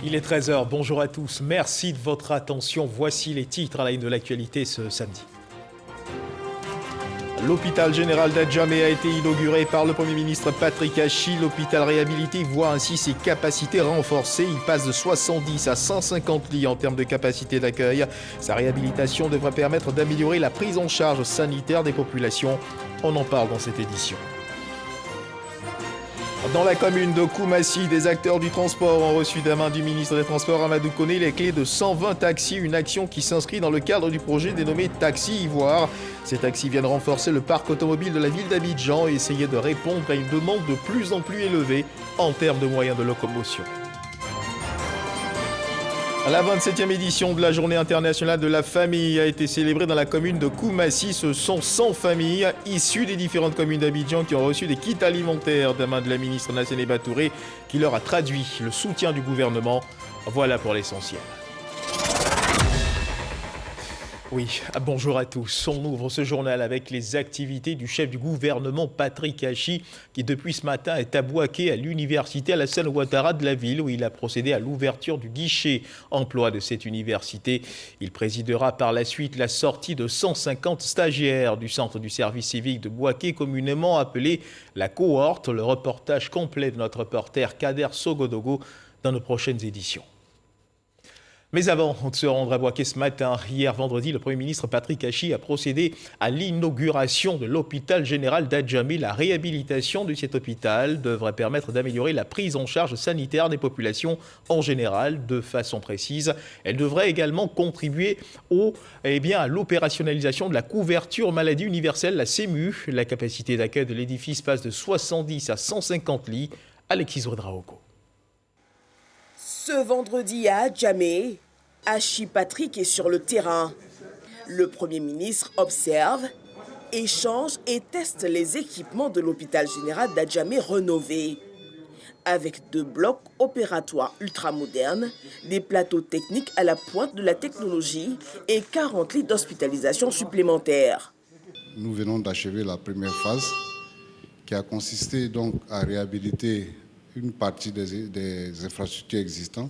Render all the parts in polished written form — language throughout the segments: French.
Il est 13 h, bonjour à tous, merci de votre attention. Voici les titres à la une de l'actualité ce samedi. L'hôpital général d'Adjamé a été inauguré par le Premier ministre Patrick Hachi. L'hôpital réhabilité voit ainsi ses capacités renforcées. Il passe de 70 à 150 lits en termes de capacité d'accueil. Sa réhabilitation devrait permettre d'améliorer la prise en charge sanitaire des populations. On en parle dans cette édition. Dans la commune de Koumassi, des acteurs du transport ont reçu de la main du ministre des Transports Amadou Koné les clés de 120 taxis, une action qui s'inscrit dans le cadre du projet dénommé Taxi Ivoire. Ces taxis viennent renforcer le parc automobile de la ville d'Abidjan et essayer de répondre à une demande de plus en plus élevée en termes de moyens de locomotion. La 27e édition de la Journée internationale de la famille a été célébrée dans la commune de Koumassi. Ce sont 100 familles issues des différentes communes d'Abidjan qui ont reçu des kits alimentaires de la main de la ministre Nassene Batouré qui leur a traduit le soutien du gouvernement. Voilà pour l'essentiel. Oui, bonjour à tous. On ouvre ce journal avec les activités du chef du gouvernement Patrick Hachi qui depuis ce matin est à Bouaké à l'université Alassane Ouattara de la ville où il a procédé à l'ouverture du guichet emploi de cette université. Il présidera par la suite la sortie de 150 stagiaires du centre du service civique de Bouaké communément appelé la cohorte. Le reportage complet de notre reporter Kader Sogodogo dans nos prochaines éditions. Mais avant de se rendre à Bouaké ce matin, hier vendredi, le Premier ministre Patrick Hachi a procédé à l'inauguration de l'hôpital général d'Adjamé. La réhabilitation de cet hôpital devrait permettre d'améliorer la prise en charge sanitaire des populations en général de façon précise. Elle devrait également contribuer à l'opérationnalisation de la couverture maladie universelle, la CEMU. La capacité d'accueil de l'édifice passe de 70 à 150 lits. Alexis Ouedraogo. Ce vendredi à Adjamé, Hachi Patrick est sur le terrain. Le Premier ministre observe, échange et teste les équipements de l'hôpital général d'Adjamé rénové. Avec 2 blocs opératoires ultramodernes, des plateaux techniques à la pointe de la technologie et 40 lits d'hospitalisation supplémentaires. Nous venons d'achever la première phase qui a consisté donc à réhabiliter une partie des infrastructures existantes,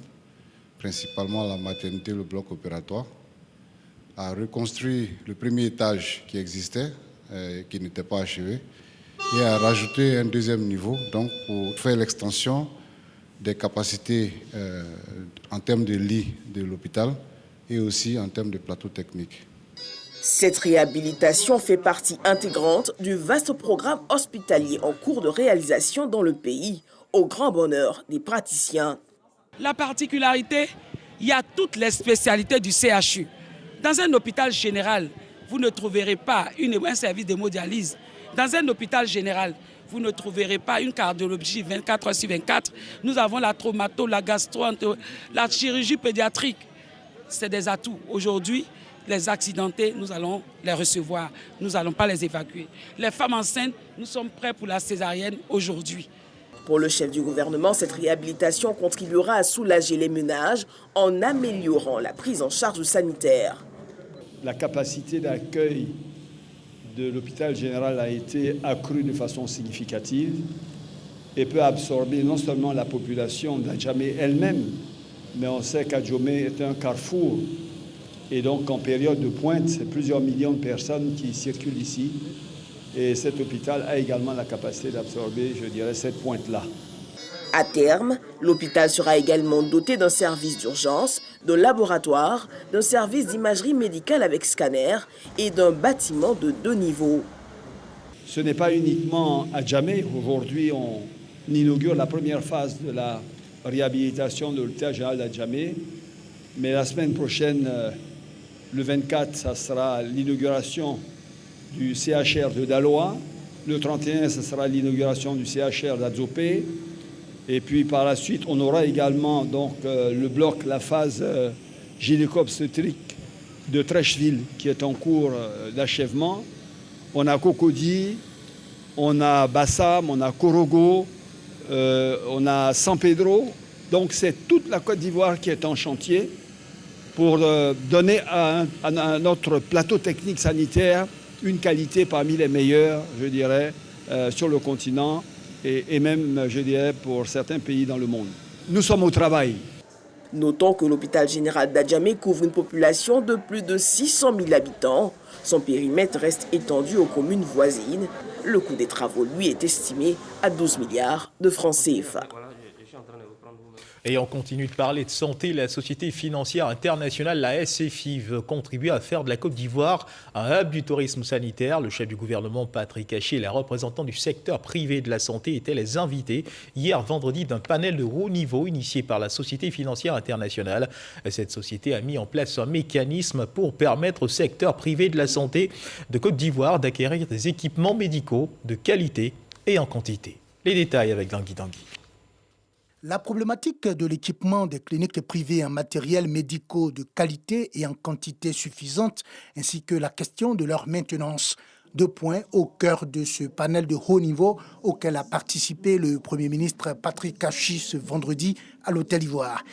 principalement la maternité, le bloc opératoire, à reconstruire le premier étage qui existait, qui n'était pas achevé, et à rajouter un deuxième niveau donc pour faire l'extension des capacités en termes de lits de l'hôpital et aussi en termes de plateaux techniques. Cette réhabilitation fait partie intégrante du vaste programme hospitalier en cours de réalisation dans le pays, au grand bonheur des praticiens. La particularité, il y a toutes les spécialités du CHU. Dans un hôpital général, vous ne trouverez pas un service d'hémodialyse. Dans un hôpital général, vous ne trouverez pas une cardiologie 24 h sur 24. Nous avons la traumato, la gastro, la chirurgie pédiatrique. C'est des atouts. Aujourd'hui, les accidentés, nous allons les recevoir. Nous n'allons pas les évacuer. Les femmes enceintes, nous sommes prêts pour la césarienne aujourd'hui. Pour le chef du gouvernement, cette réhabilitation contribuera à soulager les ménages en améliorant la prise en charge sanitaire. La capacité d'accueil de l'hôpital général a été accrue de façon significative et peut absorber non seulement la population d'Adjamé elle-même, mais on sait qu'Adjamé est un carrefour. Et donc, en période de pointe, c'est plusieurs millions de personnes qui circulent ici. Et cet hôpital a également la capacité d'absorber, je dirais, cette pointe-là. À terme, l'hôpital sera également doté d'un service d'urgence, de laboratoire, d'un service d'imagerie médicale avec scanner et d'un bâtiment de 2 niveaux. Ce n'est pas uniquement à Adjamé. Aujourd'hui, on inaugure la première phase de la réhabilitation de l'hôpital général d'Adjamé. Mais la semaine prochaine, le 24, ça sera l'inauguration du CHR de Daloa. Le 31, ce sera l'inauguration du CHR d'Adzopé. Et puis par la suite, on aura également donc, le bloc, la phase gynéco-obstétrique de Trècheville qui est en cours d'achèvement. On a Cocody, on a Bassam, on a Korogo, on a San Pedro. Donc c'est toute la Côte d'Ivoire qui est en chantier pour donner à notre plateau technique sanitaire une qualité parmi les meilleures, je dirais, sur le continent et même, je dirais, pour certains pays dans le monde. Nous sommes au travail. Notons que l'hôpital général d'Adjamé couvre une population de plus de 600 000 habitants. Son périmètre reste étendu aux communes voisines. Le coût des travaux, lui, est estimé à 12 milliards de francs CFA. Et on continue de parler de santé. La Société financière internationale, la SFI, veut contribuer à faire de la Côte d'Ivoire un hub du tourisme sanitaire. Le chef du gouvernement, Patrick Hachi, et les représentants du secteur privé de la santé étaient les invités hier vendredi d'un panel de haut niveau initié par la Société financière internationale. Cette société a mis en place un mécanisme pour permettre au secteur privé de la santé de Côte d'Ivoire d'acquérir des équipements médicaux de qualité et en quantité. Les détails avec Dangui Dangui. La problématique de l'équipement des cliniques privées en matériel médicaux de qualité et en quantité suffisante, ainsi que la question de leur maintenance. 2 points au cœur de ce panel de haut niveau auquel a participé le Premier ministre Patrick Hachi ce vendredi à l'Hôtel Ivoire.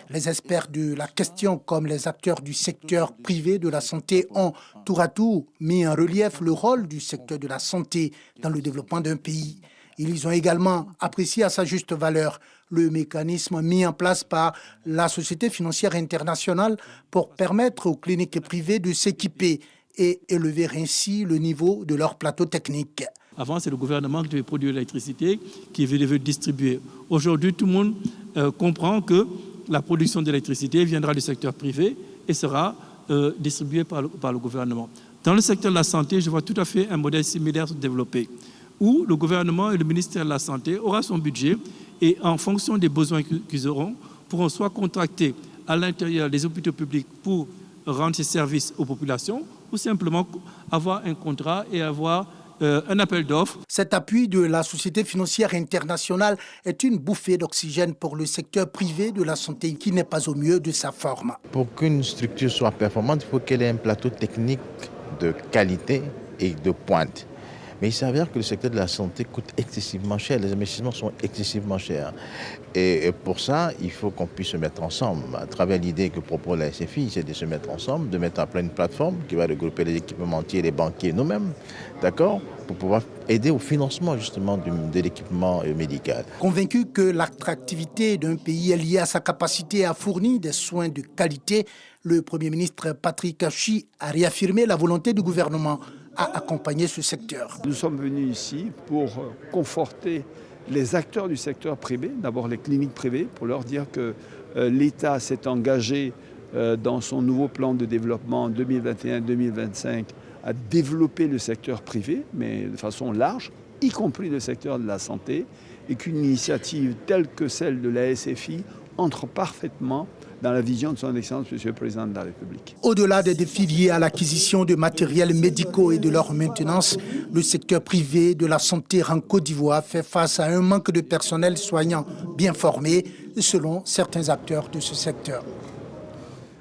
Les experts de la question, comme les acteurs du secteur privé de la santé, ont tour à tour mis en relief le rôle du secteur de la santé dans le développement d'un pays. Ils ont également apprécié à sa juste valeur le mécanisme mis en place par la Société financière internationale pour permettre aux cliniques privées de s'équiper et élever ainsi le niveau de leur plateau technique. Avant, c'est le gouvernement qui devait produire l'électricité, qui devait distribuer. Aujourd'hui, tout le monde comprend que la production d'électricité viendra du secteur privé et sera distribuée par le gouvernement. Dans le secteur de la santé, je vois tout à fait un modèle similaire se développer, où le gouvernement et le ministère de la Santé aura son budget et en fonction des besoins qu'ils auront, pourront soit contracter à l'intérieur des hôpitaux publics pour rendre ces services aux populations ou simplement avoir un contrat et avoir un appel d'offres. Cet appui de la Société financière internationale est une bouffée d'oxygène pour le secteur privé de la santé qui n'est pas au mieux de sa forme. Pour qu'une structure soit performante, il faut qu'elle ait un plateau technique de qualité et de pointe. Mais il s'avère que le secteur de la santé coûte excessivement cher, les investissements sont excessivement chers. Et pour ça, il faut qu'on puisse se mettre ensemble. À travers l'idée que propose la SFI, c'est de se mettre ensemble, de mettre en place une plateforme qui va regrouper les équipementiers, les banquiers, nous-mêmes, d'accord, pour pouvoir aider au financement justement de l'équipement médical. Convaincu que l'attractivité d'un pays est liée à sa capacité à fournir des soins de qualité, le Premier ministre Patrick Hachi a réaffirmé la volonté du gouvernement à accompagner ce secteur. Nous sommes venus ici pour conforter les acteurs du secteur privé, d'abord les cliniques privées, pour leur dire que l'État s'est engagé dans son nouveau plan de développement 2021-2025 à développer le secteur privé, mais de façon large, y compris le secteur de la santé, et qu'une initiative telle que celle de la SFI entre parfaitement dans la vision de son Excellence, Monsieur le Président de la République. Au-delà des défis liés à l'acquisition de matériels médicaux et de leur maintenance, le secteur privé de la santé en Côte d'Ivoire fait face à un manque de personnel soignant bien formé, selon certains acteurs de ce secteur.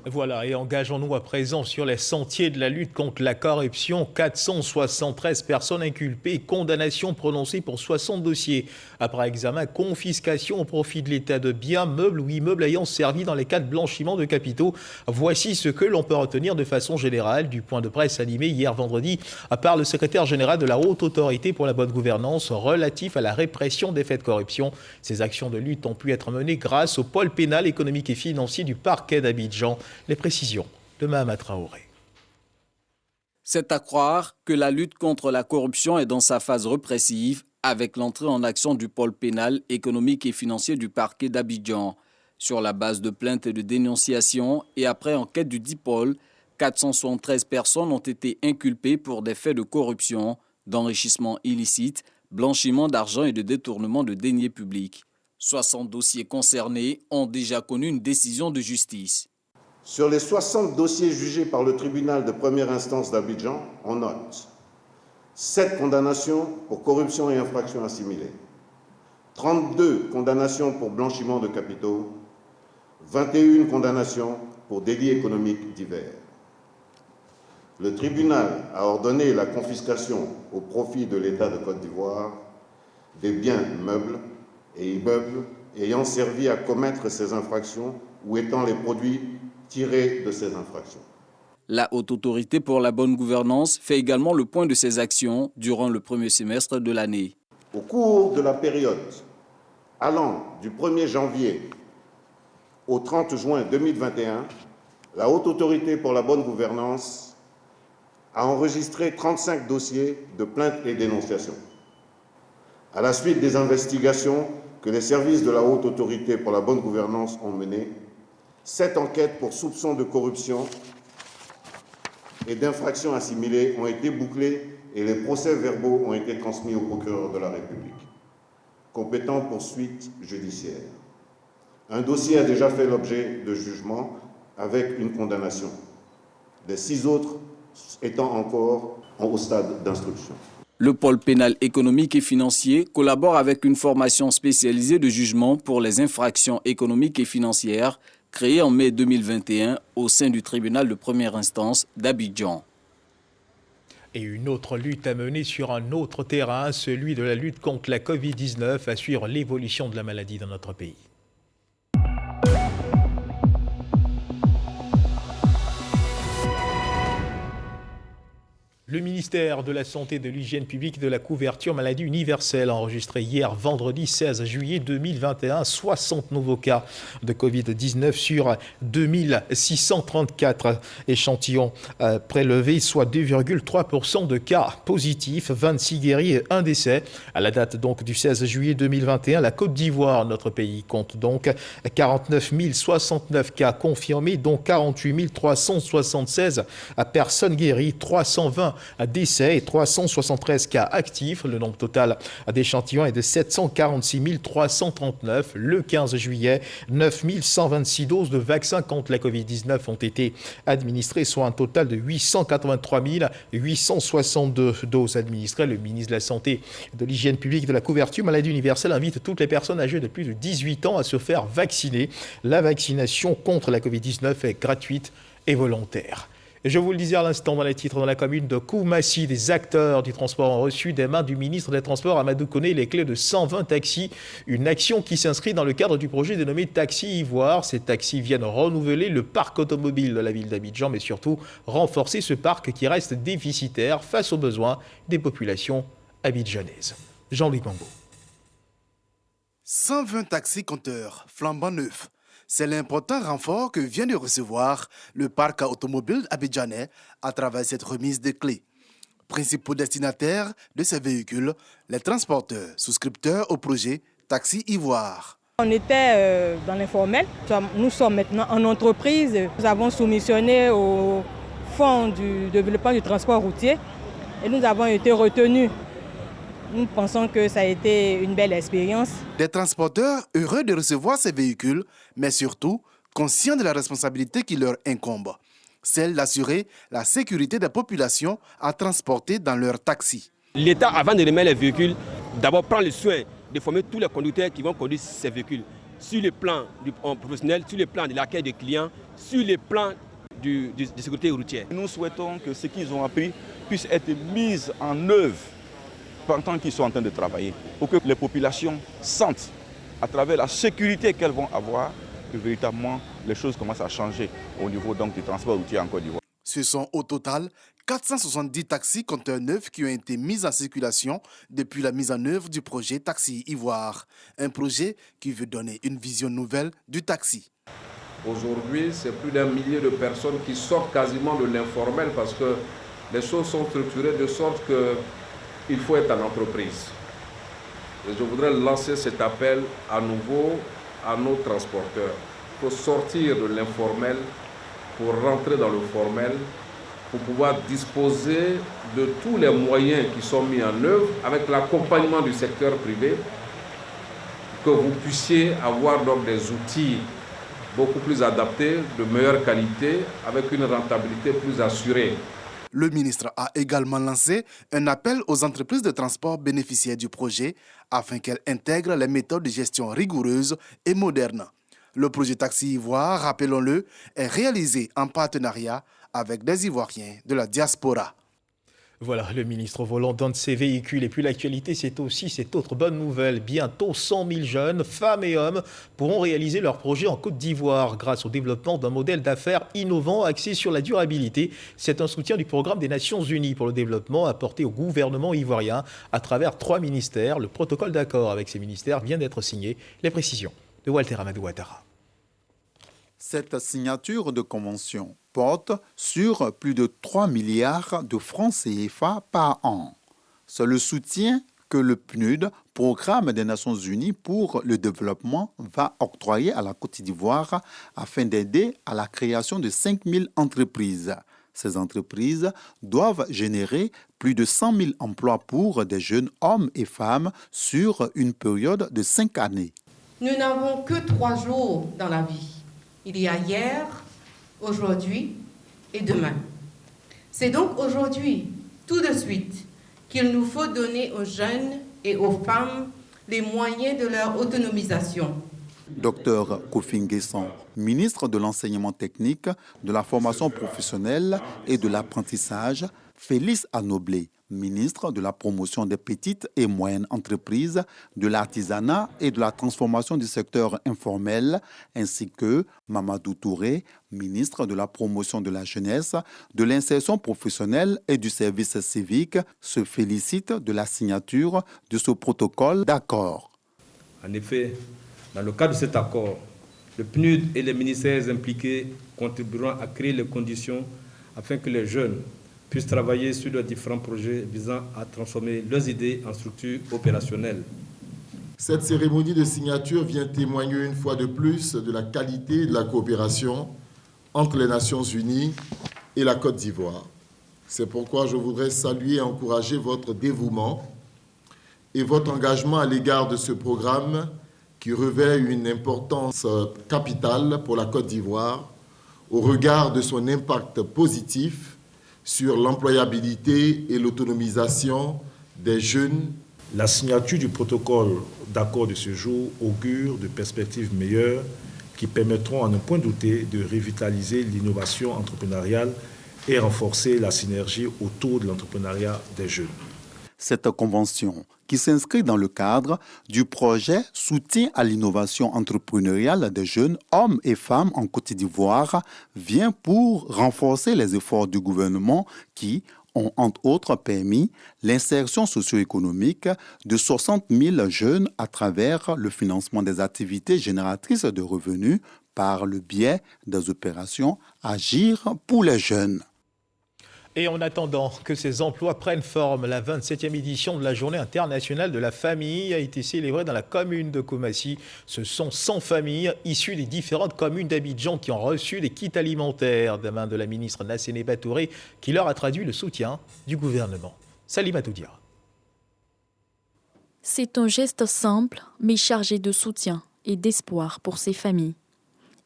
Voilà, et engageons-nous à présent sur les sentiers de la lutte contre la corruption. 473 personnes inculpées, condamnations prononcées pour 60 dossiers. Après examen, confiscation au profit de l'État de biens, meubles ou immeubles ayant servi dans les cas de blanchiment de capitaux. Voici ce que l'on peut retenir de façon générale du point de presse animé hier vendredi par le secrétaire général de la Haute Autorité pour la bonne gouvernance relatif à la répression des faits de corruption. Ces actions de lutte ont pu être menées grâce au pôle pénal, économique et financier du parquet d'Abidjan. Les précisions de Mahama Traoré. C'est à croire que la lutte contre la corruption est dans sa phase répressive avec l'entrée en action du pôle pénal, économique et financier du parquet d'Abidjan. Sur la base de plaintes et de dénonciations et après enquête du dit pôle, 473 personnes ont été inculpées pour des faits de corruption, d'enrichissement illicite, blanchiment d'argent et de détournement de deniers publics. 60 dossiers concernés ont déjà connu une décision de justice. Sur les 60 dossiers jugés par le tribunal de première instance d'Abidjan, on note 7 condamnations pour corruption et infractions assimilées, 32 condamnations pour blanchiment de capitaux, 21 condamnations pour délits économiques divers. Le tribunal a ordonné la confiscation au profit de l'État de Côte d'Ivoire des biens meubles et immeubles ayant servi à commettre ces infractions ou étant les produits tirés de ces infractions. La Haute Autorité pour la bonne gouvernance fait également le point de ses actions durant le premier semestre de l'année. Au cours de la période allant du 1er janvier au 30 juin 2021, la Haute Autorité pour la bonne gouvernance a enregistré 35 dossiers de plaintes et dénonciations. À la suite des investigations que les services de la Haute Autorité pour la bonne gouvernance ont menées, 7 enquêtes pour soupçons de corruption et d'infractions assimilées ont été bouclées et les procès-verbaux ont été transmis au procureur de la République, compétent pour suite judiciaire. Un dossier a déjà fait l'objet de jugement avec une condamnation, les 6 autres étant encore au stade d'instruction. Le pôle pénal économique et financier collabore avec une formation spécialisée de jugement pour les infractions économiques et financières créée en mai 2021 au sein du tribunal de première instance d'Abidjan. Et une autre lutte à mener sur un autre terrain, celui de la lutte contre la Covid-19, à suivre l'évolution de la maladie dans notre pays. Le ministère de la Santé, de l'Hygiène publique et de la couverture maladie universelle a enregistré hier, vendredi 16 juillet 2021, 60 nouveaux cas de Covid-19 sur 2634 échantillons prélevés, soit 2,3% de cas positifs, 26 guéris et 1 décès. À la date donc du 16 juillet 2021, la Côte d'Ivoire, notre pays, compte donc 49 069 cas confirmés, dont 48 376 personnes guéries, 320 décès et 373 cas actifs. Le nombre total d'échantillons est de 746 339. Le 15 juillet, 9 126 doses de vaccins contre la Covid-19 ont été administrées, soit un total de 883 862 doses administrées. Le ministre de la Santé, de l'Hygiène publique et de la couverture maladie universelle invite toutes les personnes âgées de plus de 18 ans à se faire vacciner. La vaccination contre la Covid-19 est gratuite et volontaire. Et je vous le disais à l'instant dans les titres, dans la commune de Koumassi, des acteurs du transport ont reçu des mains du ministre des Transports Amadou Koné les clés de 120 taxis. Une action qui s'inscrit dans le cadre du projet dénommé Taxi Ivoire. Ces taxis viennent renouveler le parc automobile de la ville d'Abidjan, mais surtout renforcer ce parc qui reste déficitaire face aux besoins des populations abidjanaises. Jean-Louis Mambo. 120 taxis compteurs flambant neufs. C'est l'important renfort que vient de recevoir le parc automobile abidjanais à travers cette remise de clés. Principaux destinataires de ces véhicules, les transporteurs souscripteurs au projet Taxi Ivoire. On était dans l'informel, nous sommes maintenant en entreprise. Nous avons soumissionné au Fonds du développement du transport routier et nous avons été retenus. Nous pensons que ça a été une belle expérience. Des transporteurs heureux de recevoir ces véhicules, mais surtout conscients de la responsabilité qui leur incombe, celle d'assurer la sécurité des populations à transporter dans leurs taxis. L'État, avant de remettre les véhicules, d'abord prend le soin de former tous les conducteurs qui vont conduire ces véhicules sur le plan professionnel, sur le plan de l'accueil des clients, sur le plan de sécurité routière. Nous souhaitons que ce qu'ils ont appris puisse être mis en œuvre pendant qu'ils sont en train de travailler, pour que les populations sentent, à travers la sécurité qu'elles vont avoir, que véritablement les choses commencent à changer au niveau donc, du transport routier en Côte d'Ivoire. Ce sont au total 470 taxis compteurs neufs qui ont été mis en circulation depuis la mise en œuvre du projet Taxi Ivoire. Un projet qui veut donner une vision nouvelle du taxi. Aujourd'hui, c'est plus d'1 millier de personnes qui sortent quasiment de l'informel parce que les choses sont structurées de sorte que il faut être en entreprise. Et je voudrais lancer cet appel à nouveau à nos transporteurs. Il faut sortir de l'informel pour rentrer dans le formel, pour pouvoir disposer de tous les moyens qui sont mis en œuvre avec l'accompagnement du secteur privé, que vous puissiez avoir donc des outils beaucoup plus adaptés, de meilleure qualité, avec une rentabilité plus assurée. Le ministre a également lancé un appel aux entreprises de transport bénéficiaires du projet afin qu'elles intègrent les méthodes de gestion rigoureuses et modernes. Le projet Taxi Ivoire, rappelons-le, est réalisé en partenariat avec des Ivoiriens de la diaspora. Voilà, le ministre au volant d'un de ces véhicules. Et puis l'actualité, c'est aussi cette autre bonne nouvelle. Bientôt, 100 000 jeunes, femmes et hommes, pourront réaliser leur projet en Côte d'Ivoire grâce au développement d'un modèle d'affaires innovant axé sur la durabilité. C'est un soutien du programme des Nations Unies pour le développement apporté au gouvernement ivoirien à travers 3 ministères. Le protocole d'accord avec ces ministères vient d'être signé. Les précisions de Walter Amadou Ouattara. Cette signature de convention porte sur plus de 3 milliards de francs CFA par an. C'est le soutien que le PNUD, Programme des Nations Unies pour le développement, va octroyer à la Côte d'Ivoire afin d'aider à la création de 5000 entreprises. Ces entreprises doivent générer plus de 100 000 emplois pour des jeunes hommes et femmes sur une période de 5 années. Nous n'avons que 3 jours dans la vie. Il y a hier, aujourd'hui et demain. C'est donc aujourd'hui, tout de suite, qu'il nous faut donner aux jeunes et aux femmes les moyens de leur autonomisation. Dr Kofi Nguessan, ministre de l'Enseignement technique, de la formation professionnelle et de l'apprentissage, Félix Anoblé, ministre de la promotion des petites et moyennes entreprises, de l'artisanat et de la transformation du secteur informel, ainsi que Mamadou Touré, ministre de la promotion de la jeunesse, de l'insertion professionnelle et du service civique, se félicitent de la signature de ce protocole d'accord. En effet, dans le cadre de cet accord, le PNUD et les ministères impliqués contribueront à créer les conditions afin que les jeunes puissent travailler sur leurs différents projets visant à transformer leurs idées en structures opérationnelles. Cette cérémonie de signature vient témoigner une fois de plus de la qualité de la coopération entre les Nations Unies et la Côte d'Ivoire. C'est pourquoi je voudrais saluer et encourager votre dévouement et votre engagement à l'égard de ce programme qui revêt une importance capitale pour la Côte d'Ivoire au regard de son impact positif sur l'employabilité et l'autonomisation des jeunes. La signature du protocole d'accord de ce jour augure de perspectives meilleures qui permettront, à ne point douter, de revitaliser l'innovation entrepreneuriale et renforcer la synergie autour de l'entrepreneuriat des jeunes. Cette convention, qui s'inscrit dans le cadre du projet Soutien à l'innovation entrepreneuriale des jeunes hommes et femmes en Côte d'Ivoire, vient pour renforcer les efforts du gouvernement qui ont entre autres permis l'insertion socio-économique de 60 000 jeunes à travers le financement des activités génératrices de revenus par le biais des opérations Agir pour les jeunes. Et en attendant que ces emplois prennent forme, la 27e édition de la Journée internationale de la famille a été célébrée dans la commune de Koumassi. Ce sont 100 familles issues des différentes communes d'Abidjan qui ont reçu les kits alimentaires des mains de la ministre Nassene Batouré qui leur a traduit le soutien du gouvernement. Salima Toudia. C'est un geste simple mais chargé de soutien et d'espoir pour ces familles.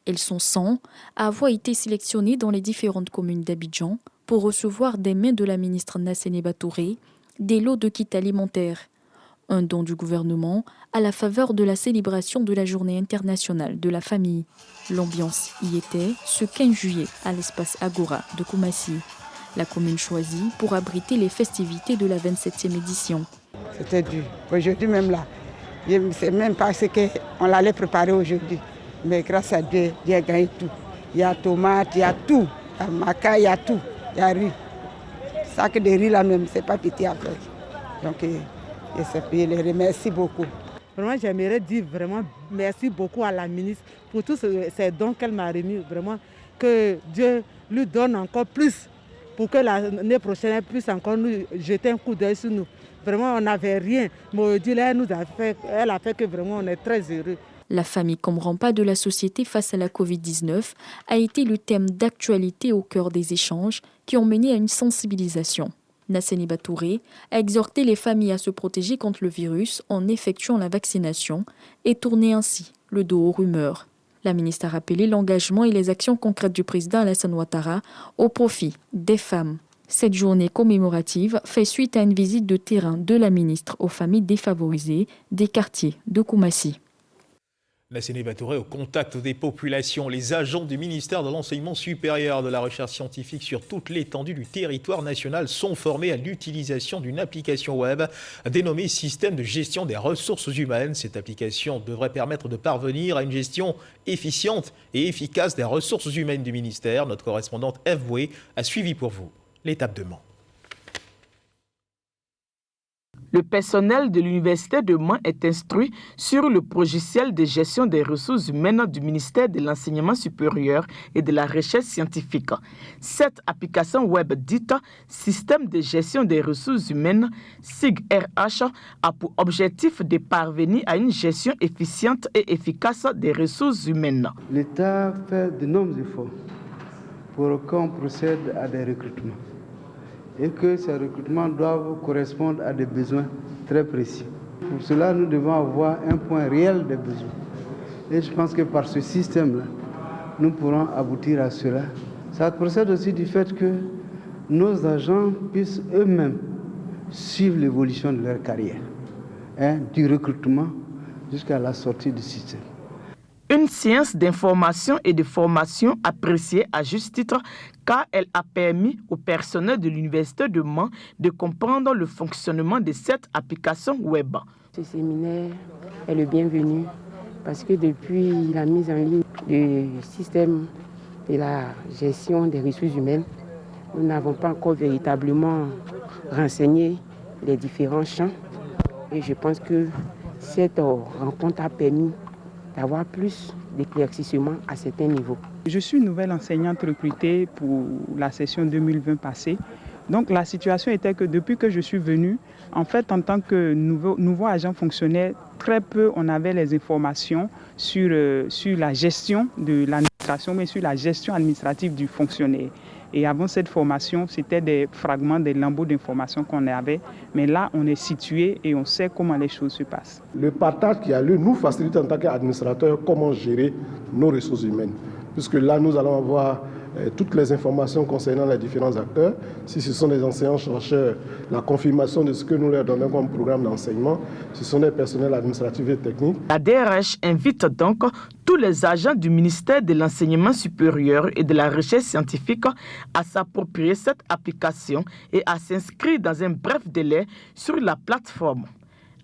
Elles sont 100 à avoir été sélectionnées dans les différentes communes d'Abidjan pour recevoir des mains de la ministre Nassene Batouré des lots de kits alimentaires, un don du gouvernement à la faveur de la célébration de la Journée internationale de la famille. L'ambiance y était ce 15 juillet à l'espace Agora de Koumassi, la commune choisie pour abriter les festivités de la 27e édition. C'était dur. Aujourd'hui même là, c'est même pas ce qu'on l'allait préparer aujourd'hui. Mais grâce à Dieu, Dieu a gagné tout. Il y a tomates, il y a tout. Il y a maca, il y a tout. Il y a riz. Sac de riz là même, c'est pas petit à faire. Donc, je les remercie beaucoup. Vraiment, j'aimerais dire vraiment merci beaucoup à la ministre pour tous ces dons qu'elle m'a remis. Vraiment, que Dieu lui donne encore plus pour que l'année prochaine, elle puisse encore nous jeter un coup d'œil sur nous. Vraiment, on n'avait rien. Mais aujourd'hui, elle a fait que vraiment, on est très heureux. La famille comme rempart de la société face à la Covid-19 a été le thème d'actualité au cœur des échanges qui ont mené à une sensibilisation. Nassene Batouré a exhorté les familles à se protéger contre le virus en effectuant la vaccination et tourner ainsi le dos aux rumeurs. La ministre a rappelé l'engagement et les actions concrètes du président Alassane Ouattara au profit des femmes. Cette journée commémorative fait suite à une visite de terrain de la ministre aux familles défavorisées des quartiers de Koumassi. Nassene Batouré au contact des populations. Les agents du ministère de l'Enseignement supérieur de la Recherche scientifique sur toute l'étendue du territoire national sont formés à l'utilisation d'une application web dénommée Système de gestion des ressources humaines. Cette application devrait permettre de parvenir à une gestion efficiente et efficace des ressources humaines du ministère. Notre correspondante Eve Boué a suivi pour vous l'étape de Mans. Le personnel de l'Université de Mans est instruit sur le logiciel de gestion des ressources humaines du ministère de l'Enseignement supérieur et de la Recherche scientifique. Cette application web dite Système de gestion des ressources humaines, SIG-RH, a pour objectif de parvenir à une gestion efficiente et efficace des ressources humaines. L'État fait de nombreux efforts pour qu'on procède à des recrutements et que ces recrutements doivent correspondre à des besoins très précis. Pour cela, nous devons avoir un point réel des besoins. Et je pense que par ce système-là, nous pourrons aboutir à cela. Ça procède aussi du fait que nos agents puissent eux-mêmes suivre l'évolution de leur carrière, du recrutement jusqu'à la sortie du système. Une science d'information et de formation appréciée à juste titre car elle a permis au personnel de l'Université de Mans de comprendre le fonctionnement de cette application web. Ce séminaire est le bienvenu parce que depuis la mise en ligne du système de la gestion des ressources humaines, nous n'avons pas encore véritablement renseigné les différents champs et je pense que cette rencontre a permis d'avoir plus d'éclaircissement à certains niveaux. Je suis nouvelle enseignante recrutée pour la session 2020 passée. Donc la situation était que depuis que je suis venue, en fait en tant que nouveau agent fonctionnaire, très peu on avait les informations sur la gestion de l'administration, mais sur la gestion administrative du fonctionnaire. Et avant cette formation, c'était des fragments, des lambeaux d'informations qu'on avait. Mais là, on est situé et on sait comment les choses se passent. Le partage qui a lieu nous facilite en tant qu'administrateur comment gérer nos ressources humaines. Puisque là, nous allons avoir toutes les informations concernant les différents acteurs. Si ce sont des enseignants-chercheurs, la confirmation de ce que nous leur donnons comme programme d'enseignement. Si ce sont des personnels administratifs et techniques. La DRH invite donc tous les agents du ministère de l'Enseignement supérieur et de la Recherche scientifique à s'approprier cette application et à s'inscrire dans un bref délai sur la plateforme.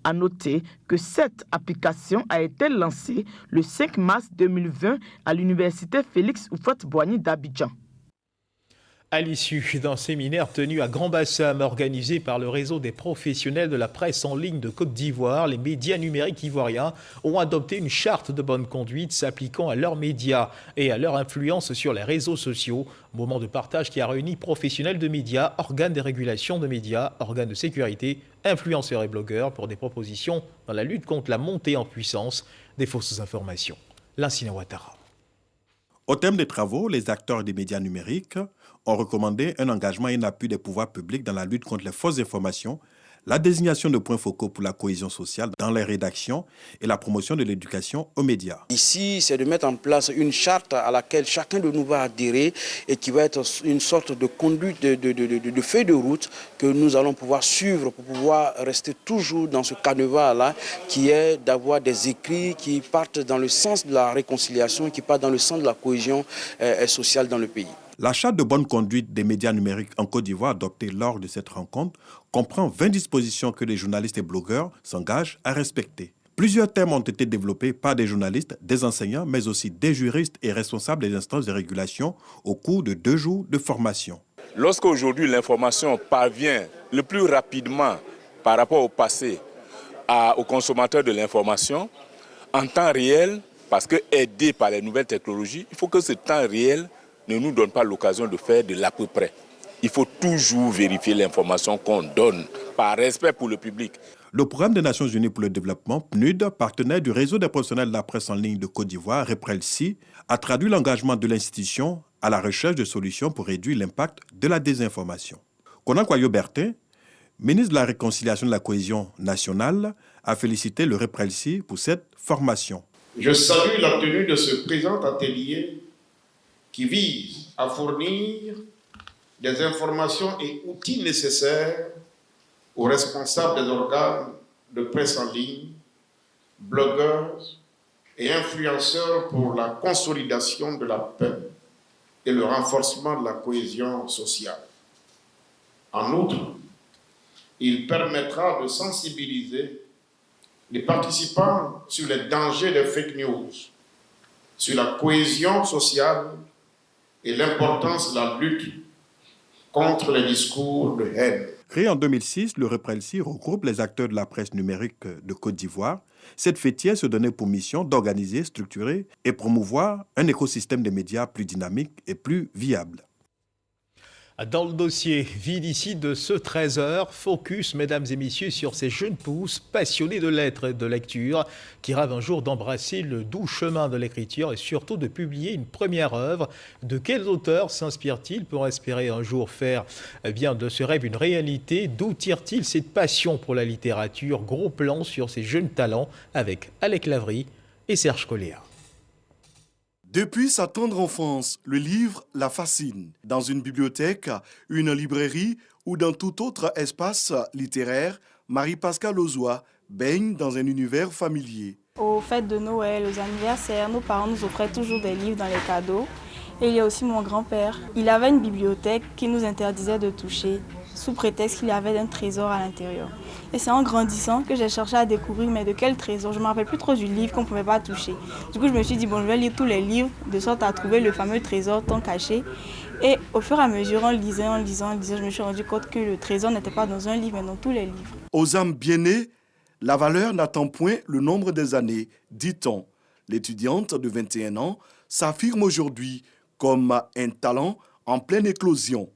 À noter que cette application a été lancée le 5 mars 2020 à l'université Félix Houphouët-Boigny d'Abidjan. À l'issue d'un séminaire tenu à Grand-Bassam, organisé par le réseau des professionnels de la presse en ligne de Côte d'Ivoire, les médias numériques ivoiriens ont adopté une charte de bonne conduite s'appliquant à leurs médias et à leur influence sur les réseaux sociaux. Moment de partage qui a réuni professionnels de médias, organes de régulation de médias, organes de sécurité, influenceurs et blogueurs pour des propositions dans la lutte contre la montée en puissance des fausses informations. Lansina Ouattara. Au thème des travaux, les acteurs des médias numériques ont recommandé un engagement et un appui des pouvoirs publics dans la lutte contre les fausses informations, la désignation de points focaux pour la cohésion sociale dans les rédactions et la promotion de l'éducation aux médias. Ici, c'est de mettre en place une charte à laquelle chacun de nous va adhérer et qui va être une sorte de conduite, de feuille de route que nous allons pouvoir suivre pour pouvoir rester toujours dans ce canevas-là qui est d'avoir des écrits qui partent dans le sens de la réconciliation, qui partent dans le sens de la cohésion sociale dans le pays. La charte de bonne conduite des médias numériques en Côte d'Ivoire adoptée lors de cette rencontre comprend 20 dispositions que les journalistes et blogueurs s'engagent à respecter. Plusieurs thèmes ont été développés par des journalistes, des enseignants, mais aussi des juristes et responsables des instances de régulation au cours de 2 jours de formation. Lorsqu'aujourd'hui l'information parvient le plus rapidement par rapport au passé aux consommateurs de l'information, en temps réel, parce que aidé par les nouvelles technologies, il faut que ce temps réel ne nous donne pas l'occasion de faire de l'à peu près. Il faut toujours vérifier l'information qu'on donne par respect pour le public. Le Programme des Nations Unies pour le développement, PNUD, partenaire du réseau des professionnels de la presse en ligne de Côte d'Ivoire, REPRELSI, a traduit l'engagement de l'institution à la recherche de solutions pour réduire l'impact de la désinformation. Konan Kwayo Bertin, ministre de la Réconciliation et de la Cohésion nationale, a félicité le REPRELSI pour cette formation. Je salue la tenue de ce présent atelier qui vise à fournir des informations et outils nécessaires aux responsables des organes de presse en ligne, blogueurs et influenceurs pour la consolidation de la paix et le renforcement de la cohésion sociale. En outre, il permettra de sensibiliser les participants sur les dangers des fake news, sur la cohésion sociale et l'importance de la lutte contre les discours de haine. Créé en 2006, le REPRELSI regroupe les acteurs de la presse numérique de Côte d'Ivoire. Cette fêtière se donnait pour mission d'organiser, structurer et promouvoir un écosystème des médias plus dynamique et plus viable. Dans le dossier Vie d'ici de ce 13h, focus, mesdames et messieurs, sur ces jeunes pousses passionnés de lettres et de lecture qui rêvent un jour d'embrasser le doux chemin de l'écriture et surtout de publier une première œuvre. De quels auteurs s'inspirent-ils pour espérer un jour faire de ce rêve une réalité? D'où tirent-ils cette passion pour la littérature? Gros plan sur ces jeunes talents avec Alec Lavry et Serge Colléa. Depuis sa tendre enfance, le livre la fascine. Dans une bibliothèque, une librairie ou dans tout autre espace littéraire, Marie-Pascale Ozoa baigne dans un univers familier. Aux fêtes de Noël, aux anniversaires, nos parents nous offraient toujours des livres dans les cadeaux. Et il y a aussi mon grand-père. Il avait une bibliothèque qui nous interdisait de toucher, sous prétexte qu'il y avait un trésor à l'intérieur. Et c'est en grandissant que j'ai cherché à découvrir, mais de quel trésor? Je ne me rappelle plus trop du livre qu'on ne pouvait pas toucher. Du coup, je me suis dit, bon, je vais lire tous les livres, de sorte à trouver le fameux trésor tant caché. Et au fur et à mesure, en lisant, je me suis rendu compte que le trésor n'était pas dans un livre, mais dans tous les livres. Aux âmes bien nées, la valeur n'attend point le nombre des années, dit-on. L'étudiante de 21 ans s'affirme aujourd'hui comme un talent en pleine éclosion.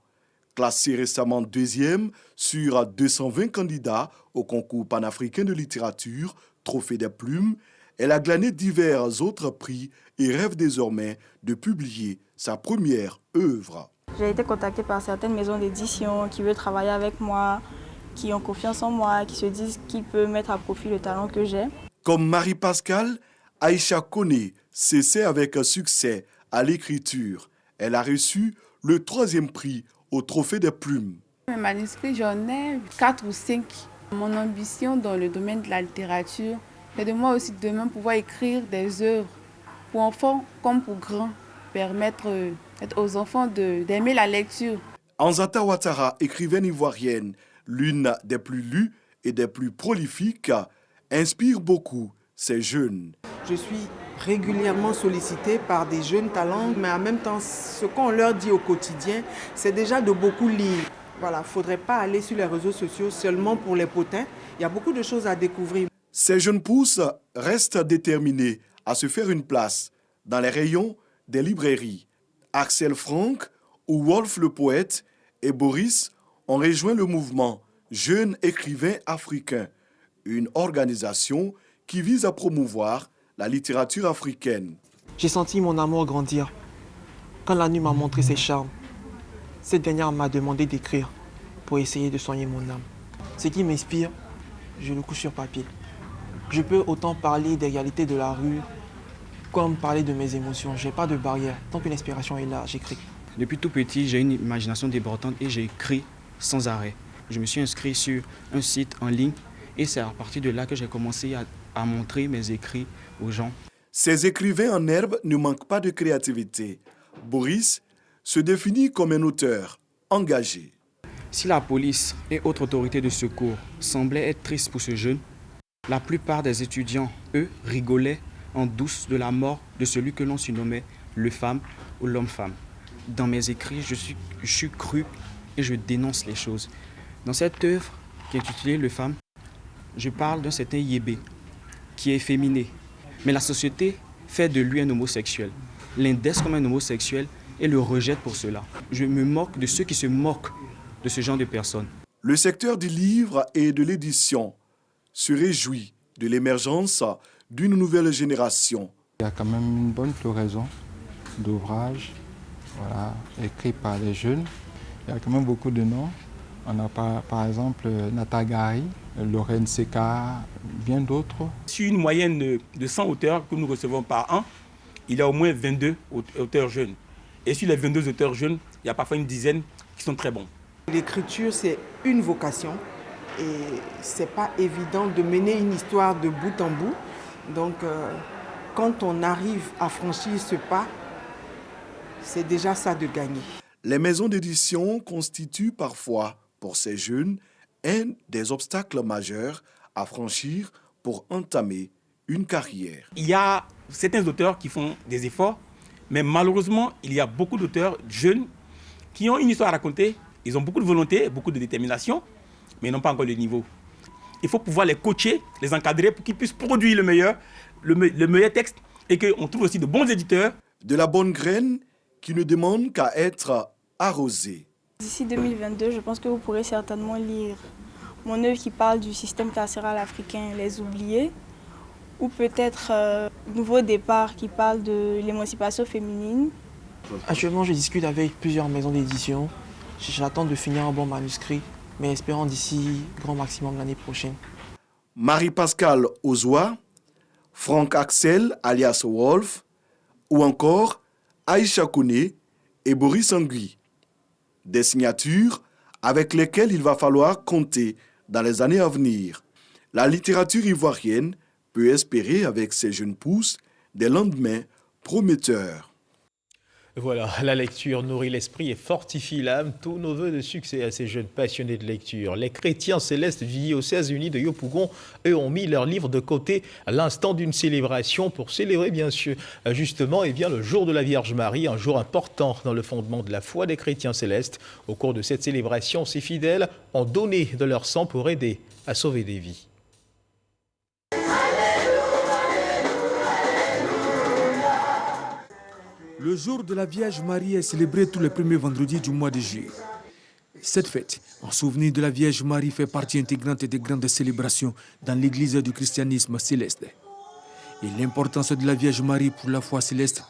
Classée récemment 2e sur 220 candidats au concours panafricain de littérature, Trophée des Plumes, elle a glané divers autres prix et rêve désormais de publier sa première œuvre. J'ai été contactée par certaines maisons d'édition qui veulent travailler avec moi, qui ont confiance en moi, qui se disent qu'ils peuvent mettre à profit le talent que j'ai. Comme Marie-Pascale, Aïcha Koné s'essaie avec succès à l'écriture. Elle a reçu le 3e prix au Trophée des Plumes. Mes manuscrits, j'en ai 4 ou 5. Mon ambition dans le domaine de la littérature, c'est de moi aussi demain pouvoir écrire des œuvres pour enfants comme pour grands, permettre aux enfants d'aimer la lecture. Anzata Ouattara, écrivaine ivoirienne, l'une des plus lues et des plus prolifiques, inspire beaucoup ces jeunes. Je suis régulièrement sollicitée par des jeunes talents, mais en même temps, ce qu'on leur dit au quotidien, c'est déjà de beaucoup lire. Voilà, il ne faudrait pas aller sur les réseaux sociaux seulement pour les potins. Il y a beaucoup de choses à découvrir. Ces jeunes pousses restent déterminés à se faire une place dans les rayons des librairies. Axel Franck ou Wolf le poète et Boris ont rejoint le mouvement Jeunes écrivains africains, une organisation qui vise à promouvoir la littérature africaine. J'ai senti mon amour grandir. Quand la nuit m'a montré ses charmes, cette dernière m'a demandé d'écrire pour essayer de soigner mon âme. Ce qui m'inspire, je le couche sur papier. Je peux autant parler des réalités de la rue comme parler de mes émotions. Je n'ai pas de barrière. Tant que l'inspiration est là, j'écris. Depuis tout petit, j'ai une imagination débordante et j'écris sans arrêt. Je me suis inscrit sur un site en ligne et c'est à partir de là que j'ai commencé à montrer mes écrits aux gens. Ces écrivains en herbe ne manquent pas de créativité. Boris se définit comme un auteur engagé. Si la police et autres autorités de secours semblaient être tristes pour ce jeune, la plupart des étudiants, eux, rigolaient en douce de la mort de celui que l'on surnommait le femme ou l'homme-femme. Dans mes écrits, je suis cru et je dénonce les choses. Dans cette œuvre qui est intitulée Le Femme, je parle d'un certain Yébé qui est efféminé. Mais la société fait de lui un homosexuel, l'indexe comme un homosexuel et le rejette pour cela. Je me moque de ceux qui se moquent de ce genre de personnes. Le secteur du livre et de l'édition se réjouit de l'émergence d'une nouvelle génération. Il y a quand même une bonne floraison d'ouvrages écrits par les jeunes. Il y a quand même beaucoup de noms. On a par exemple Natagari, Lorraine Seka, bien d'autres. Sur une moyenne de 100 auteurs que nous recevons par an, il y a au moins 22 auteurs jeunes. Et sur les 22 auteurs jeunes, il y a parfois une dizaine qui sont très bons. L'écriture, c'est une vocation et ce n'est pas évident de mener une histoire de bout en bout. Donc, quand on arrive à franchir ce pas, c'est déjà ça de gagner. Les maisons d'édition constituent parfois, pour ces jeunes, un des obstacles majeurs à franchir pour entamer une carrière. Il y a certains auteurs qui font des efforts, mais malheureusement, il y a beaucoup d'auteurs jeunes qui ont une histoire à raconter. Ils ont beaucoup de volonté, beaucoup de détermination, mais ils n'ont pas encore le niveau. Il faut pouvoir les coacher, les encadrer pour qu'ils puissent produire le meilleur texte et qu'on trouve aussi de bons éditeurs. De la bonne graine qui ne demande qu'à être arrosée. D'ici 2022, je pense que vous pourrez certainement lire mon œuvre qui parle du système carcéral africain, Les Oubliés, ou peut-être Nouveau Départ qui parle de l'émancipation féminine. Actuellement, je discute avec plusieurs maisons d'édition. J'attends de finir un bon manuscrit, mais espérons d'ici grand maximum l'année prochaine. Marie-Pascale Ozoa, Franck Axel alias Wolf, ou encore Aïcha Kone et Boris Angui. Des signatures avec lesquelles il va falloir compter dans les années à venir. La littérature ivoirienne peut espérer avec ces jeunes pousses des lendemains prometteurs. Voilà, la lecture nourrit l'esprit et fortifie l'âme. Tous nos voeux de succès à ces jeunes passionnés de lecture. Les chrétiens célestes du diocèse uni de Yopougon, eux, ont mis leur livre de côté à l'instant d'une célébration pour célébrer, bien sûr, justement, le jour de la Vierge Marie, un jour important dans le fondement de la foi des chrétiens célestes. Au cours de cette célébration, ces fidèles ont donné de leur sang pour aider à sauver des vies. Le jour de la Vierge Marie est célébré tous les premiers vendredis du mois de juillet. Cette fête, en souvenir de la Vierge Marie, fait partie intégrante des grandes célébrations dans l'Église du christianisme céleste. Et l'importance de la Vierge Marie pour la foi céleste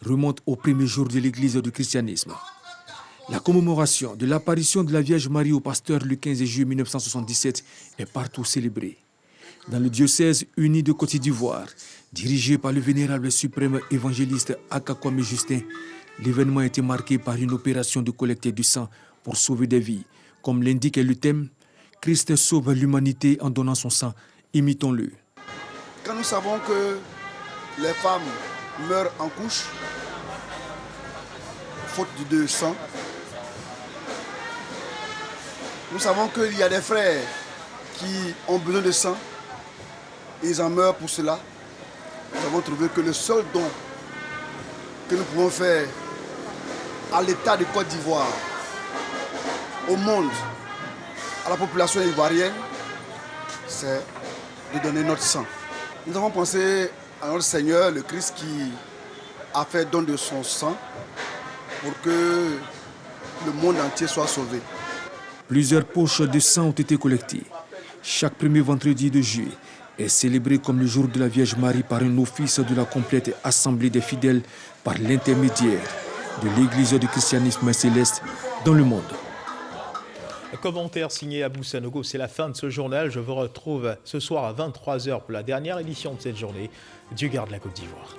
remonte au premier jour de l'Église du christianisme. La commémoration de l'apparition de la Vierge Marie au pasteur le 15 juillet 1977 est partout célébrée. Dans le diocèse uni de Côte d'Ivoire, dirigé par le vénérable suprême évangéliste Akakwame Justin, l'événement a été marqué par une opération de collecte du sang pour sauver des vies. Comme l'indique le thème, Christ sauve l'humanité en donnant son sang. Imitons-le. Quand nous savons que les femmes meurent en couche, faute de sang, nous savons qu'il y a des frères qui ont besoin de sang, ils en meurent pour cela. Nous avons trouvé que le seul don que nous pouvons faire à l'État de Côte d'Ivoire, au monde, à la population ivoirienne, c'est de donner notre sang. Nous avons pensé à notre Seigneur, le Christ, qui a fait don de son sang pour que le monde entier soit sauvé. Plusieurs poches de sang ont été collectées. Chaque premier vendredi de juillet est célébré comme le jour de la Vierge Marie par un office de la complète assemblée des fidèles par l'intermédiaire de l'Église du christianisme céleste dans le monde. Commentaire signé Abou Sanogo, c'est la fin de ce journal. Je vous retrouve ce soir à 23h pour la dernière édition de cette journée. Dieu garde la Côte d'Ivoire.